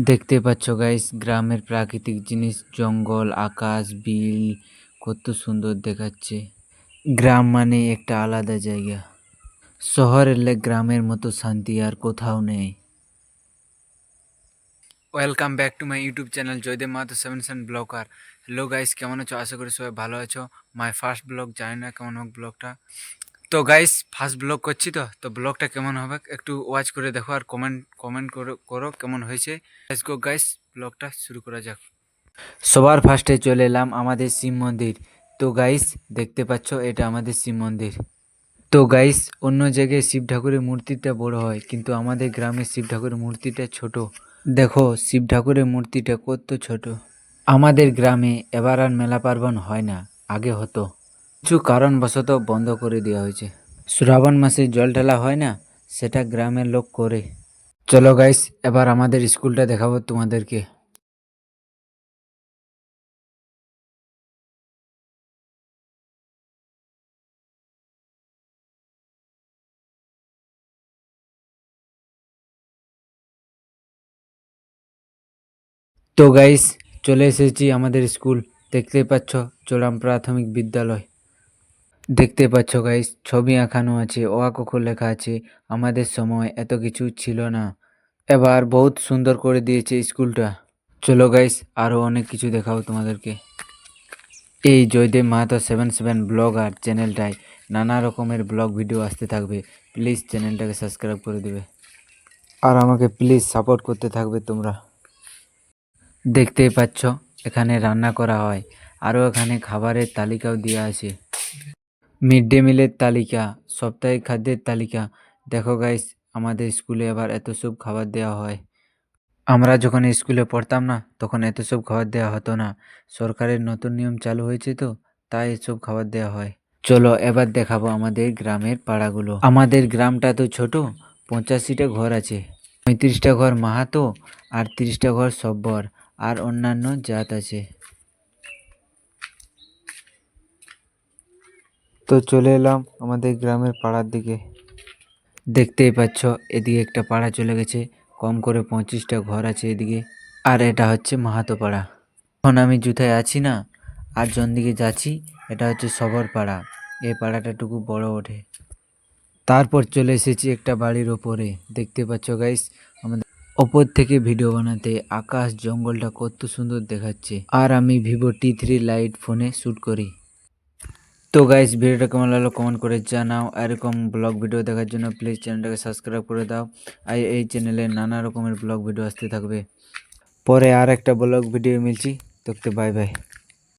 দেখতে পাচ্ছ গাইস গ্রামের প্রাকৃতিক জিনিস জঙ্গল আকাশ বিল কত সুন্দর দেখাচ্ছে। গ্রাম মানে একটা আলাদা জায়গা। শহর এলে গ্রামের মতো শান্তি আর কোথাও নেই। Welcome back to my YouTube channel Joydeb Mahato 77 blogger. Hello guys, কেমন আছো? আশা করি সবাই ভালো আছো। মাই ফার্স্ট ব্লগ, জানি না কেমন হোক ব্লগটা। তো গাইস ফার্স্ট ব্লগ করছি, তো ব্লগটা কেমন হবে একটু ওয়াচ করে দেখো আর কমেন্ট কমেন্ট করো করো কেমন হয়েছে। লেটস গো গাইস, ব্লগটা শুরু করা যাক। সবার ফার্স্টে চলে এলাম আমাদের শিব মন্দির। তো গাইস দেখতে পাচ্ছ এটা আমাদের শিব মন্দির। তো গাইস অন্য জায়গায় শিব ঠাকুরের মূর্তিটা বড় হয়, কিন্তু আমাদের গ্রামে শিব ঠাকুরের মূর্তিটা ছোট। দেখো শিব ঠাকুরের মূর্তিটা কত ছোট। আমাদের গ্রামে এবার আর মেলা পার্বণ হয় না, আগে হতো, কিছু কারণবশত বন্ধ করে দেওয়া হয়েছে। শ্রাবণ মাসে জল ঢালা হয় না, সেটা গ্রামের লোক করে। চলো গাইস এবার আমাদের স্কুলটা দেখাবো তোমাদেরকে। তো গাইস চলে এসেছি আমাদের স্কুল, দেখতে পাচ্ছ চোরাম প্রাথমিক বিদ্যালয়। দেখতে পাচ্ছ গাইস ছবি আঁকানো আছে, অ আ ক খ লেখা আছে। আমাদের সময় এত কিছু ছিল না, এবার বহুত সুন্দর করে দিয়েছে স্কুলটা। চলো গাইস আরও অনেক কিছু দেখাবো তোমাদেরকে। এই জয়দেব মাহাতো 77 ব্লগ আর চ্যানেলটায় নানা রকমের ব্লগ ভিডিও আসতে থাকবে। প্লিজ চ্যানেলটাকে সাবস্ক্রাইব করে দেবে আর আমাকে প্লিজ সাপোর্ট করতে থাকবে তোমরা। দেখতেই পাচ্ছ এখানে রান্না করা হয়, আরও এখানে খাবারের তালিকাও দেওয়া আছে। মিড ডে মিলের তালিকা, সাপ্তাহিক খাদ্যের তালিকা। দেখো গাইস আমাদের স্কুলে আবার এত সব খাবার দেওয়া হয়। আমরা যখন স্কুলে পড়তাম না তখন এত সব খাবার দেওয়া হতো না। সরকারের নতুন নিয়ম চালু হয়েছে, তো তাই এসব খাবার দেওয়া হয়। চলো এবার দেখাবো আমাদের গ্রামের পাড়াগুলো। আমাদের গ্রামটা তো ছোট, 85টা ঘর আছে। 35টা ঘর মাহাতো আর 30টা ঘর সব্বর আর অন্যান্য জাত আছে। তো চলে এলাম আমাদের গ্রামের পাড়ার দিকে। দেখতেই পাচ্ছ এদিকে একটা পাড়া চলে গেছে, কম করে 25টা ঘর আছে এদিকে। আর এটা হচ্ছে মাহাতো পাড়া। এখন আমি জুথায় আছি না, আর জন দিকে যাচ্ছি, এটা হচ্ছে সবর পাড়া। এই পাড়াটা টুকু বড় ওঠে। তারপর চলে এসেছি একটা বাড়ির ওপরে। দেখতে পাচ্ছ গাইস আমাদের ওপর থেকে ভিডিও বানাতে আকাশ জঙ্গলটা কত সুন্দর দেখাচ্ছে। আর আমি ভিভো T3 লাইট ফোনে শ্যুট করি। তো গাইস ভিডিওটা কেমন লাগলো কমেন্ট করে জানাও। এরকম ব্লগ ভিডিও দেখার জন্য প্লিজ চ্যানেলটাকে সাবস্ক্রাইব করে দাও। আর এই চ্যানেলে নানা রকমের ব্লগ ভিডিও আসতে থাকবে। পরে আর একটা ব্লগ ভিডিও মিলছি, তোকে বাই বাই।